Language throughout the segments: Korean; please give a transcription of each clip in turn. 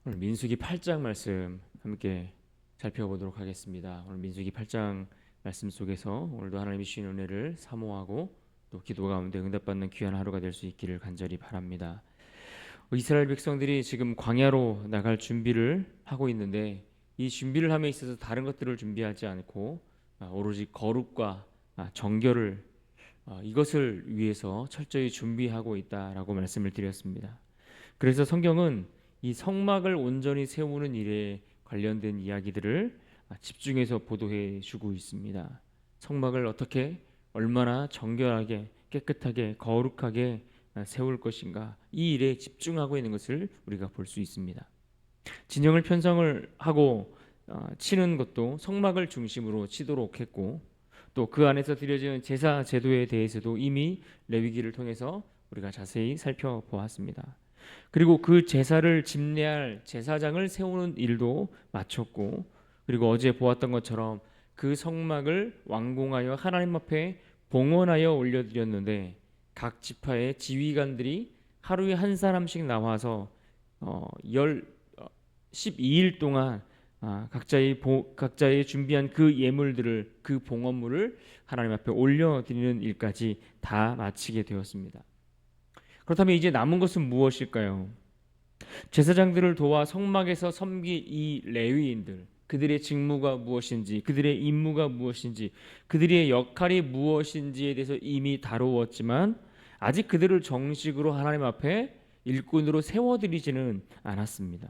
오늘 민수기 8장 말씀 함께 살펴보도록 하겠습니다. 오늘 민수기 8장 말씀 속에서 오늘도 하나님이 주신 은혜를 사모하고 또 기도 가운데 응답받는 귀한 하루가 될 수 있기를 간절히 바랍니다. 이스라엘 백성들이 지금 광야로 나갈 준비를 하고 있는데 이 준비를 함에 있어서 다른 것들을 준비하지 않고 오로지 거룩과 정결을 이것을 위해서 철저히 준비하고 있다라고 말씀을 드렸습니다. 그래서 성경은 이 성막을 온전히 세우는 일에 관련된 이야기들을 집중해서 보도해 주고 있습니다. 성막을 어떻게 얼마나 정결하게 깨끗하게 거룩하게 세울 것인가, 이 일에 집중하고 있는 것을 우리가 볼 수 있습니다. 진영을 편성을 하고 치는 것도 성막을 중심으로 치도록 했고, 또 그 안에서 드려지는 제사 제도에 대해서도 이미 레위기를 통해서 우리가 자세히 살펴보았습니다. 그리고 그 제사를 집례할 제사장을 세우는 일도 마쳤고, 그리고 어제 보았던 것처럼 그 성막을 완공하여 하나님 앞에 봉헌하여 올려드렸는데 각 지파의 지휘관들이 하루에 한 사람씩 나와서 12일 동안 각자의 준비한 그 예물들을, 그 봉헌물을 하나님 앞에 올려드리는 일까지 다 마치게 되었습니다. 그렇다면 이제 남은 것은 무엇일까요? 제사장들을 도와 성막에서 섬길 이 레위인들, 그들의 직무가 무엇인지, 그들의 임무가 무엇인지, 그들의 역할이 무엇인지에 대해서 이미 다루었지만 아직 그들을 정식으로 하나님 앞에 일꾼으로 세워드리지는 않았습니다.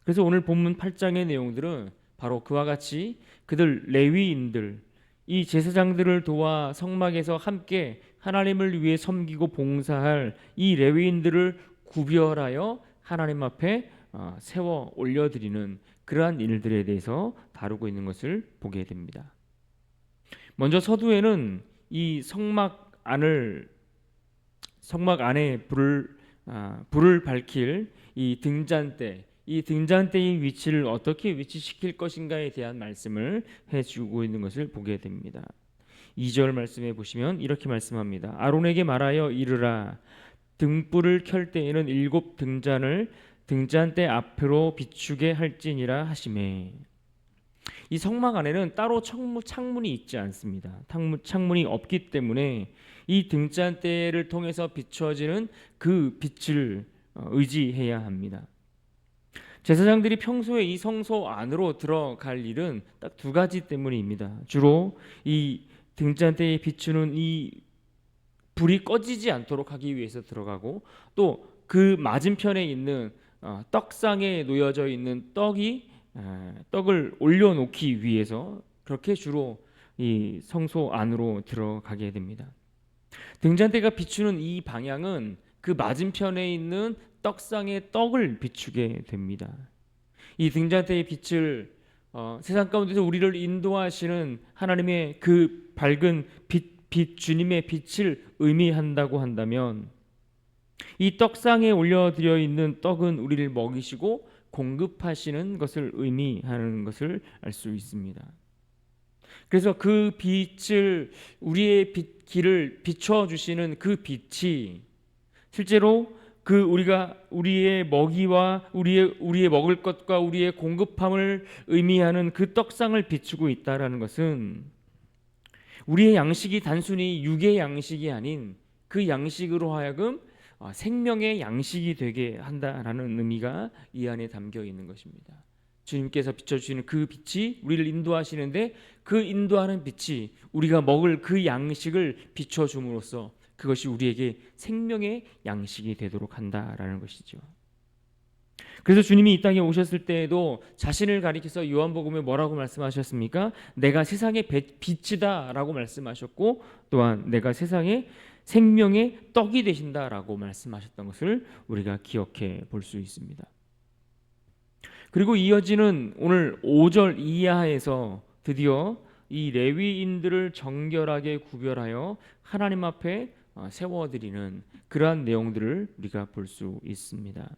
그래서 오늘 본문 8장의 내용들은 바로 그와 같이 그들 레위인들, 이 제사장들을 도와 성막에서 함께 하나님을 위해 섬기고 봉사할 이 레위인들을 구별하여 하나님 앞에 세워 올려드리는 그러한 일들에 대해서 다루고 있는 것을 보게 됩니다. 먼저 서두에는 이 성막 안에 불을 밝힐 이 등잔대, 이 등잔대의 위치를 어떻게 위치시킬 것인가에 대한 말씀을 해주고 있는 것을 보게 됩니다. 2절 말씀에 보시면 이렇게 말씀합니다. 아론에게 말하여 이르라, 등불을 켤 때에는 7 등잔을 등잔대 앞으로 비추게 할지니라 하시매. 이 성막 안에는 따로 창문이 있지 않습니다. 창문이 없기 때문에 이 등잔대를 통해서 비춰지는 그 빛을 의지해야 합니다. 제사장들이 평소에 이 성소 안으로 들어갈 일은 딱 2가지 때문입니다. 주로 이 등잔대에 비추는 이 불이 꺼지지 않도록 하기 위해서 들어가고, 또 그 맞은편에 있는 떡상에 놓여져 있는 떡을 올려놓기 위해서 그렇게 주로 이 성소 안으로 들어가게 됩니다. 등잔대가 비추는 이 방향은 그 맞은편에 있는 떡상의 떡을 비추게 됩니다. 이 등잔대의 빛을 세상 가운데서 우리를 인도하시는 하나님의 그 밝은 빛 주님의 빛을 의미한다고 한다면, 이 떡상에 올려드려 있는 떡은 우리를 먹이시고 공급하시는 것을 의미하는 것을 알 수 있습니다. 그래서 그 빛을, 우리의 길을 비춰 주시는 그 빛이 실제로 우리의 먹이와 우리의 먹을 것과 우리의 공급함을 의미하는 그 떡상을 비추고 있다라는 것은 우리의 양식이 단순히 육의 양식이 아닌 그 양식으로 하여금 생명의 양식이 되게 한다라는 의미가 이 안에 담겨 있는 것입니다. 주님께서 비춰주시는 그 빛이 우리를 인도하시는데, 그 인도하는 빛이 우리가 먹을 그 양식을 비춰줌으로써 그것이 우리에게 생명의 양식이 되도록 한다라는 것이죠. 그래서 주님이 이 땅에 오셨을 때에도 자신을 가리켜서 요한복음에 뭐라고 말씀하셨습니까? 내가 세상의 빛이다 라고 말씀하셨고, 또한 내가 세상의 생명의 떡이 되신다라고 말씀하셨던 것을 우리가 기억해 볼 수 있습니다. 그리고 이어지는 오늘 5절 이하에서 드디어 이 레위인들을 정결하게 구별하여 하나님 앞에 세워드리는 그러한 내용들을 우리가 볼 수 있습니다.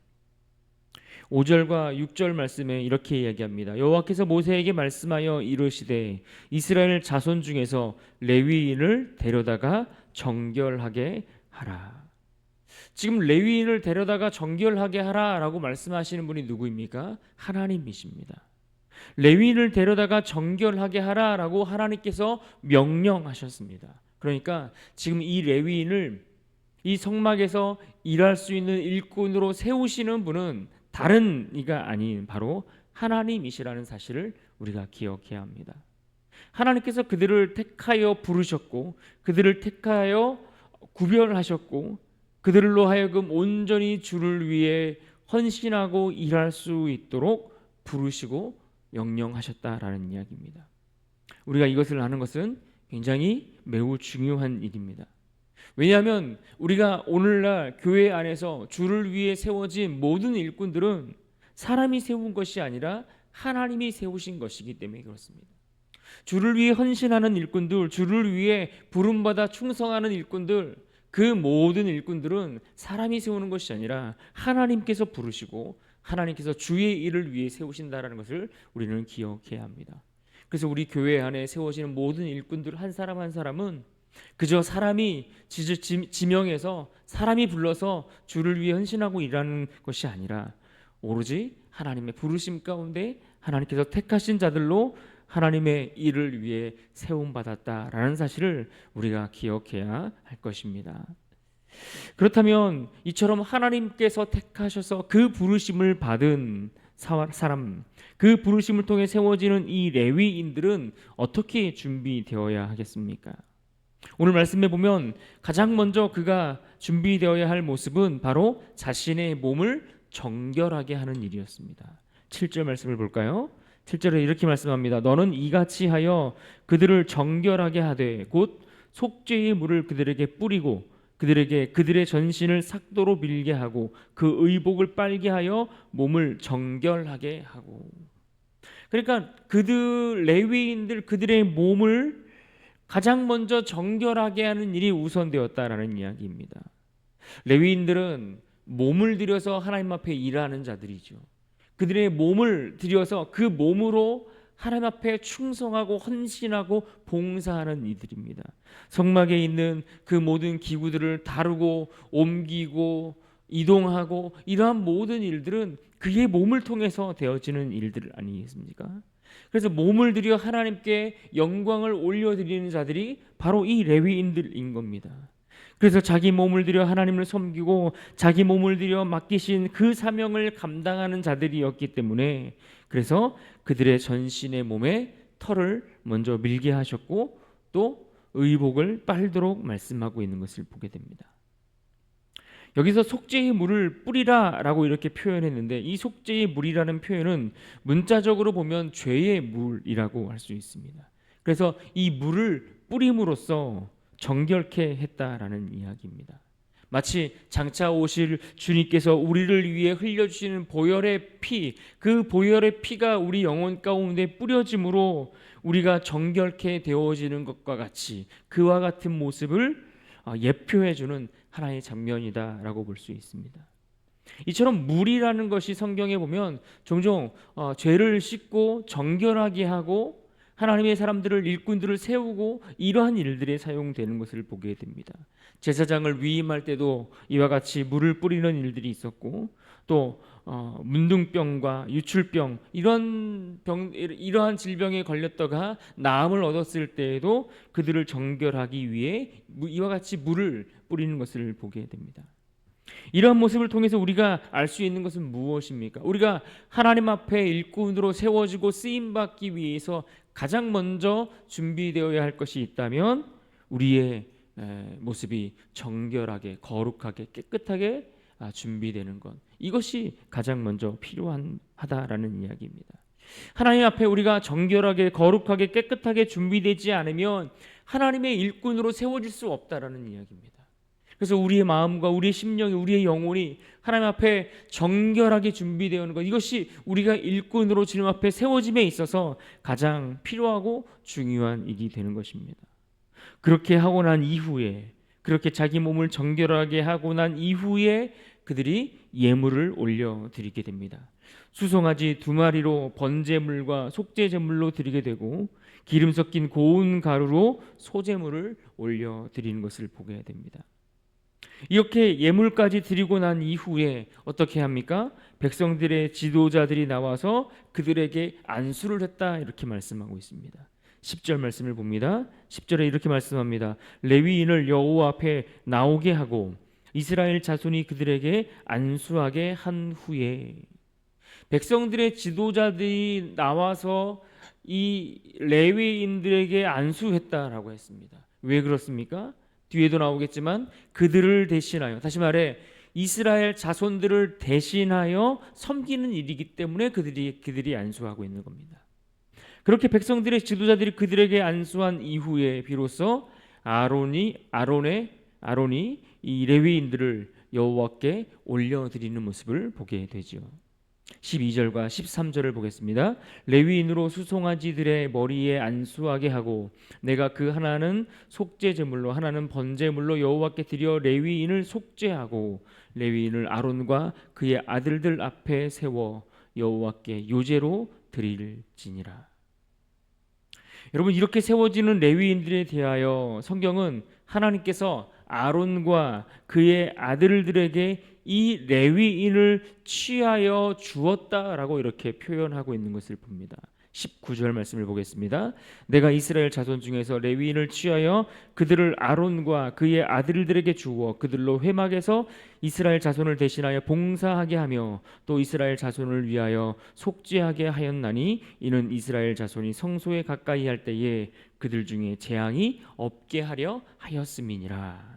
5절과 6절 말씀에 이렇게 이야기합니다. 여호와께서 모세에게 말씀하여 이르시되 이스라엘 자손 중에서 레위인을 데려다가 정결하게 하라. 지금 레위인을 데려다가 정결하게 하라라고 말씀하시는 분이 누구입니까? 하나님이십니다. 레위인을 데려다가 정결하게 하라라고 하나님께서 명령하셨습니다. 그러니까 지금 이 레위인을 이 성막에서 일할 수 있는 일꾼으로 세우시는 분은 다른 이가 아닌 바로 하나님이시라는 사실을 우리가 기억해야 합니다. 하나님께서 그들을 택하여 부르셨고 그들을 택하여 구별하셨고 그들로 하여금 온전히 주를 위해 헌신하고 일할 수 있도록 부르시고 명령하셨다라는 이야기입니다. 우리가 이것을 아는 것은 굉장히 매우 중요한 일입니다. 왜냐하면 우리가 오늘날 교회 안에서 주를 위해 세워진 모든 일꾼들은 사람이 세운 것이 아니라 하나님이 세우신 것이기 때문에 그렇습니다. 주를 위해 헌신하는 일꾼들, 주를 위해 부름받아 충성하는 일꾼들, 그 모든 일꾼들은 사람이 세우는 것이 아니라 하나님께서 부르시고 하나님께서 주의 일을 위해 세우신다라는 것을 우리는 기억해야 합니다. 그래서 우리 교회 안에 세워지는 모든 일꾼들 한 사람 한 사람은 그저 사람이 지명해서 사람이 불러서 주를 위해 헌신하고 일하는 것이 아니라 오로지 하나님의 부르심 가운데 하나님께서 택하신 자들로 하나님의 일을 위해 세움받았다라는 사실을 우리가 기억해야 할 것입니다. 그렇다면 이처럼 하나님께서 택하셔서 그 부르심을 받은 사람, 그 부르심을 통해 세워지는 이 레위인들은 어떻게 준비되어야 하겠습니까? 오늘 말씀에 보면 가장 먼저 그가 준비되어야 할 모습은 바로 자신의 몸을 정결하게 하는 일이었습니다. 7절 말씀을 볼까요? 7절에 이렇게 말씀합니다. 너는 이같이 하여 그들을 정결하게 하되 곧 속죄의 물을 그들에게 뿌리고 그들에게 그들의 전신을 삭도로 밀게 하고 그 의복을 빨게 하여 몸을 정결하게 하고. 그러니까 그들 레위인들 그들의 몸을 가장 먼저 정결하게 하는 일이 우선되었다라는 이야기입니다. 레위인들은 몸을 들여서 하나님 앞에 일하는 자들이죠. 그들의 몸을 들여서 그 몸으로 하나님 앞에 충성하고 헌신하고 봉사하는 이들입니다. 성막에 있는 그 모든 기구들을 다루고 옮기고 이동하고 이러한 모든 일들은 그의 몸을 통해서 되어지는 일들 아니겠습니까? 그래서 몸을 들여 하나님께 영광을 올려드리는 자들이 바로 이 레위인들인 겁니다. 그래서 자기 몸을 들여 하나님을 섬기고 자기 몸을 들여 맡기신 그 사명을 감당하는 자들이었기 때문에 그래서 그들의 전신의 몸에 털을 먼저 밀게 하셨고 또 의복을 빨도록 말씀하고 있는 것을 보게 됩니다. 여기서 속죄의 물을 뿌리라 라고 이렇게 표현했는데 이 속죄의 물이라는 표현은 문자적으로 보면 죄의 물이라고 할 수 있습니다. 그래서 이 물을 뿌림으로써 정결케 했다라는 이야기입니다. 마치 장차 오실 주님께서 우리를 위해 흘려주시는 보혈의 피, 그 보혈의 피가 우리 영혼 가운데 뿌려짐으로 우리가 정결케 되어지는 것과 같이 그와 같은 모습을 예표해주는 하나의 장면이다라고 볼 수 있습니다. 이처럼 물이라는 것이 성경에 보면 종종 죄를 씻고 정결하게 하고 하나님의 사람들을 일꾼들을 세우고 이러한 일들에 사용되는 것을 보게 됩니다. 제사장을 위임할 때도 이와 같이 물을 뿌리는 일들이 있었고 또 문둥병과 유출병 이러한 질병에 걸렸다가 나음을 얻었을 때에도 그들을 정결하기 위해 이와 같이 물을 뿌리는 것을 보게 됩니다. 이러한 모습을 통해서 우리가 알 수 있는 것은 무엇입니까? 우리가 하나님 앞에 일꾼으로 세워지고 쓰임받기 위해서 가장 먼저 준비되어야 할 것이 있다면 우리의 모습이 정결하게 거룩하게 깨끗하게 준비되는 것, 이것이 가장 먼저 필요하다라는 이야기입니다. 하나님 앞에 우리가 정결하게 거룩하게 깨끗하게 준비되지 않으면 하나님의 일꾼으로 세워질 수 없다라는 이야기입니다. 그래서 우리의 마음과 우리의 심령이 우리의 영혼이 하나님 앞에 정결하게 준비되어 있는 것, 이것이 우리가 일꾼으로 주님 앞에 세워짐에 있어서 가장 필요하고 중요한 일이 되는 것입니다. 그렇게 하고 난 이후에, 그렇게 자기 몸을 정결하게 하고 난 이후에 그들이 예물을 올려드리게 됩니다. 수송아지 2마리로 번제물과 속죄제물로 드리게 되고 기름 섞인 고운 가루로 소제물을 올려드리는 것을 보게 됩니다. 이렇게 예물까지 드리고 난 이후에 어떻게 합니까? 백성들의 지도자들이 나와서 그들에게 안수를 했다 이렇게 말씀하고 있습니다. 10절 말씀을 봅니다. 10절에 이렇게 말씀합니다. 레위인을 여호와 앞에 나오게 하고 이스라엘 자손이 그들에게 안수하게 한 후에 백성들의 지도자들이 나와서 이 레위인들에게 안수했다라고 했습니다. 왜 그렇습니까? 뒤에도 나오겠지만 그들을 대신하여, 다시 말해 이스라엘 자손들을 대신하여 섬기는 일이기 때문에 그들이 안수하고 있는 겁니다. 그렇게 백성들의 지도자들이 그들에게 안수한 이후에 비로소 아론이 이 레위인들을 여호와께 올려드리는 모습을 보게 되죠. 12절과 13절을 보겠습니다. 레위인으로 수송아지들의 머리에 안수하게 하고 내가 그 하나는 속죄 제물로 하나는 번제물로 여호와께 드려 레위인을 속죄하고 레위인을 아론과 그의 아들들 앞에 세워 여호와께 요제로 드릴지니라. 여러분, 이렇게 세워지는 레위인들에 대하여 성경은 하나님께서 아론과 그의 아들들에게 이 레위인을 취하여 주었다라고 이렇게 표현하고 있는 것을 봅니다. 19절 말씀을 보겠습니다. 내가 이스라엘 자손 중에서 레위인을 취하여 그들을 아론과 그의 아들들에게 주어 그들로 회막에서 이스라엘 자손을 대신하여 봉사하게 하며 또 이스라엘 자손을 위하여 속죄하게 하였나니 이는 이스라엘 자손이 성소에 가까이 할 때에 그들 중에 재앙이 없게 하려 하였음이니라.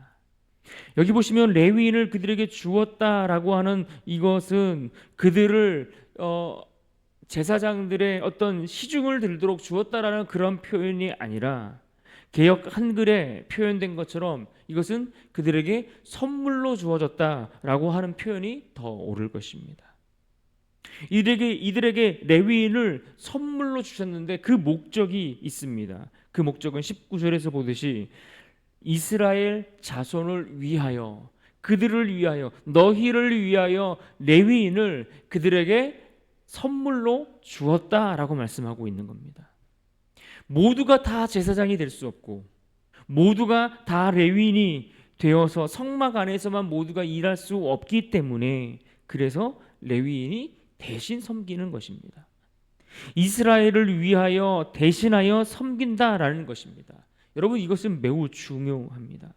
여기 보시면 레위인을 그들에게 주었다라고 하는 이것은 그들을 제사장들의 어떤 시중을 들도록 주었다라는 그런 표현이 아니라 개역 한글에 표현된 것처럼 이것은 그들에게 선물로 주어졌다라고 하는 표현이 더 옳을 것입니다. 이들에게 레위인을 선물로 주셨는데 그 목적이 있습니다. 그 목적은 19절에서 보듯이 이스라엘 자손을 위하여, 그들을 위하여, 너희를 위하여 레위인을 그들에게 선물로 주었다라고 말씀하고 있는 겁니다. 모두가 다 제사장이 될 수 없고 모두가 다 레위인이 되어서 성막 안에서만 모두가 일할 수 없기 때문에 그래서 레위인이 대신 섬기는 것입니다. 이스라엘을 위하여 대신하여 섬긴다라는 것입니다. 여러분, 이것은 매우 중요합니다.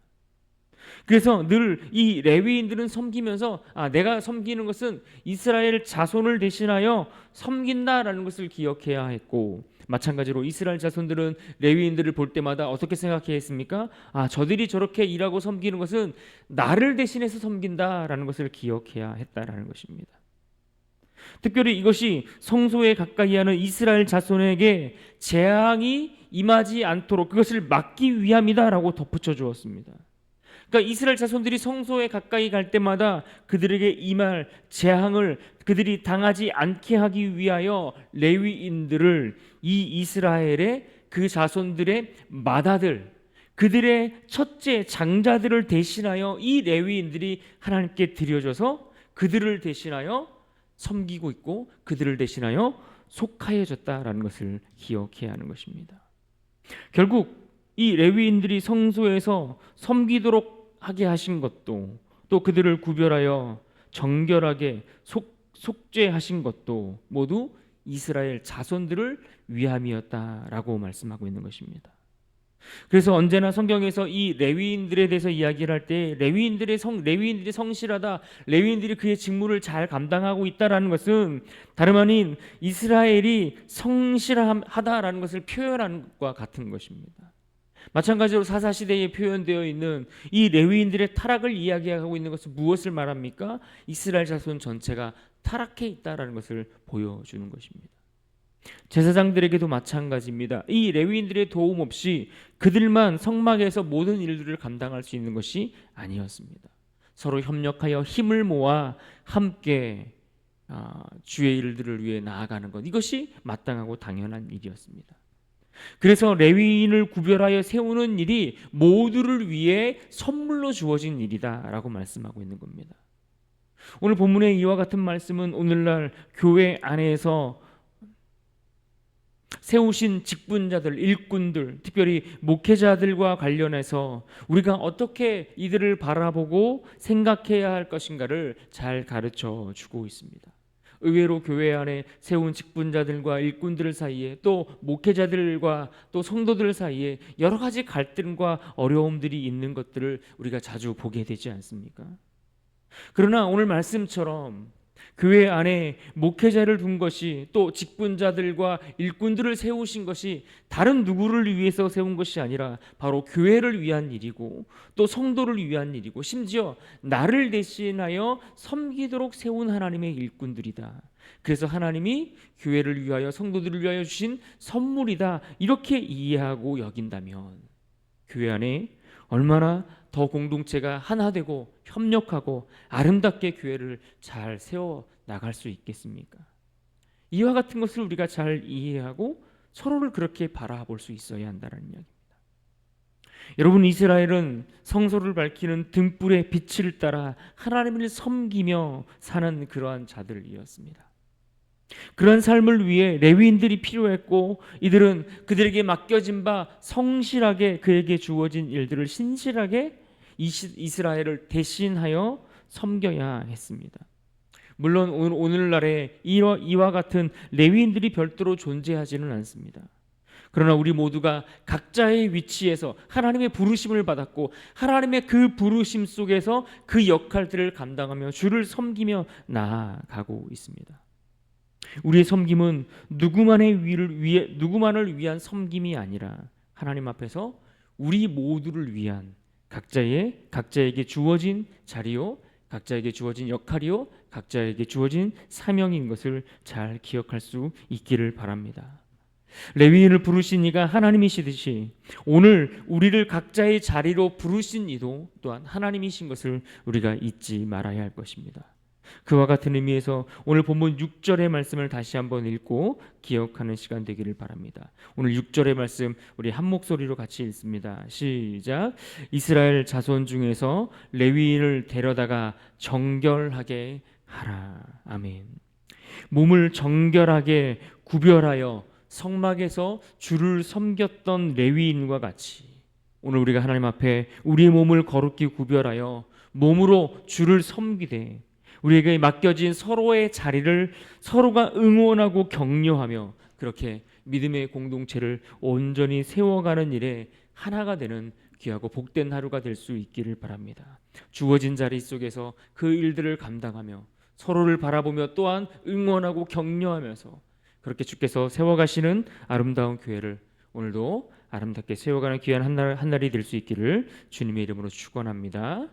그래서 늘 이 레위인들은 섬기면서 내가 섬기는 것은 이스라엘 자손을 대신하여 섬긴다라는 것을 기억해야 했고, 마찬가지로 이스라엘 자손들은 레위인들을 볼 때마다 어떻게 생각해야 했습니까? 저들이 저렇게 일하고 섬기는 것은 나를 대신해서 섬긴다라는 것을 기억해야 했다라는 것입니다. 특별히 이것이 성소에 가까이 하는 이스라엘 자손에게 재앙이 임하지 않도록 그것을 막기 위함이다라고 덧붙여 주었습니다. 그러니까 이스라엘 자손들이 성소에 가까이 갈 때마다 그들에게 임할 재앙을 그들이 당하지 않게 하기 위하여 레위인들을 이 이스라엘의 그 자손들의 맏아들, 그들의 첫째 장자들을 대신하여 이 레위인들이 하나님께 드려져서 그들을 대신하여 섬기고 있고 그들을 대신하여 속하여졌다라는 것을 기억해야 하는 것입니다. 결국 이 레위인들이 성소에서 섬기도록 하게 하신 것도, 또 그들을 구별하여 정결하게 속죄하신 것도 모두 이스라엘 자손들을 위함이었다라고 말씀하고 있는 것입니다. 그래서 언제나 성경에서 이 레위인들에 대해서 이야기를 할 때 레위인들이 성실하다, 레위인들이 그의 직무를 잘 감당하고 있다라는 것은 다름 아닌 이스라엘이 성실하다라는 것을 표현하는 것과 같은 것입니다. 마찬가지로 사사시대에 표현되어 있는 이 레위인들의 타락을 이야기하고 있는 것은 무엇을 말합니까? 이스라엘 자손 전체가 타락해 있다라는 것을 보여주는 것입니다. 제사장들에게도 마찬가지입니다. 이 레위인들의 도움 없이 그들만 성막에서 모든 일들을 감당할 수 있는 것이 아니었습니다. 서로 협력하여 힘을 모아 함께 주의 일들을 위해 나아가는 것, 이것이 마땅하고 당연한 일이었습니다. 그래서 레위인을 구별하여 세우는 일이 모두를 위해 선물로 주어진 일이다라고 말씀하고 있는 겁니다. 오늘 본문의 이와 같은 말씀은 오늘날 교회 안에서 세우신 직분자들, 일꾼들, 특별히 목회자들과 관련해서 우리가 어떻게 이들을 바라보고 생각해야 할 것인가를 잘 가르쳐 주고 있습니다. 의외로 교회 안에 세운 직분자들과 일꾼들 사이에, 또 목회자들과 또 성도들 사이에 여러 가지 갈등과 어려움들이 있는 것들을 우리가 자주 보게 되지 않습니까? 그러나 오늘 말씀처럼 교회 안에 목회자를 둔 것이, 또 직분자들과 일꾼들을 세우신 것이 다른 누구를 위해서 세운 것이 아니라 바로 교회를 위한 일이고, 또 성도를 위한 일이고, 심지어 나를 대신하여 섬기도록 세운 하나님의 일꾼들이다. 그래서 하나님이 교회를 위하여, 성도들을 위하여 주신 선물이다, 이렇게 이해하고 여긴다면 교회 안에 얼마나 더 공동체가 하나 되고 협력하고 아름답게 교회를 잘 세워 나갈 수 있겠습니까? 이와 같은 것을 우리가 잘 이해하고 서로를 그렇게 바라볼 수 있어야 한다는 이야기입니다. 여러분, 이스라엘은 성소를 밝히는 등불의 빛을 따라 하나님을 섬기며 사는 그러한 자들이었습니다. 그런 삶을 위해 레위인들이 필요했고, 이들은 그들에게 맡겨진 바 성실하게 그에게 주어진 일들을 신실하게 이스라엘을 대신하여 섬겨야 했습니다. 물론 오늘날에 이와 같은 레위인들이 별도로 존재하지는 않습니다. 그러나 우리 모두가 각자의 위치에서 하나님의 부르심을 받았고, 하나님의 그 부르심 속에서 그 역할들을 감당하며 주를 섬기며 나아가고 있습니다. 우리의 섬김은 누구만을 위한 섬김이 아니라 하나님 앞에서 우리 모두를 위한 각자에게 주어진 자리요, 각자에게 주어진 역할이요, 각자에게 주어진 사명인 것을 잘 기억할 수 있기를 바랍니다. 레위인을 부르신 이가 하나님이시듯이 오늘 우리를 각자의 자리로 부르신 이도 또한 하나님이신 것을 우리가 잊지 말아야 할 것입니다. 그와 같은 의미에서 오늘 본문 6절의 말씀을 다시 한번 읽고 기억하는 시간 되기를 바랍니다. 오늘 6절의 말씀 우리 한 목소리로 같이 읽습니다. 시작. 이스라엘 자손 중에서 레위인을 데려다가 정결하게 하라. 아멘. 몸을 정결하게 구별하여 성막에서 주를 섬겼던 레위인과 같이 오늘 우리가 하나님 앞에 우리의 몸을 거룩히 구별하여 몸으로 주를 섬기되 우리에게 맡겨진 서로의 자리를 서로가 응원하고 격려하며 그렇게 믿음의 공동체를 온전히 세워가는 일에 하나가 되는 귀하고 복된 하루가 될 수 있기를 바랍니다. 주어진 자리 속에서 그 일들을 감당하며 서로를 바라보며 또한 응원하고 격려하면서 그렇게 주께서 세워가시는 아름다운 교회를 오늘도 아름답게 세워가는 귀한 한 날이 될 수 있기를 주님의 이름으로 축원합니다.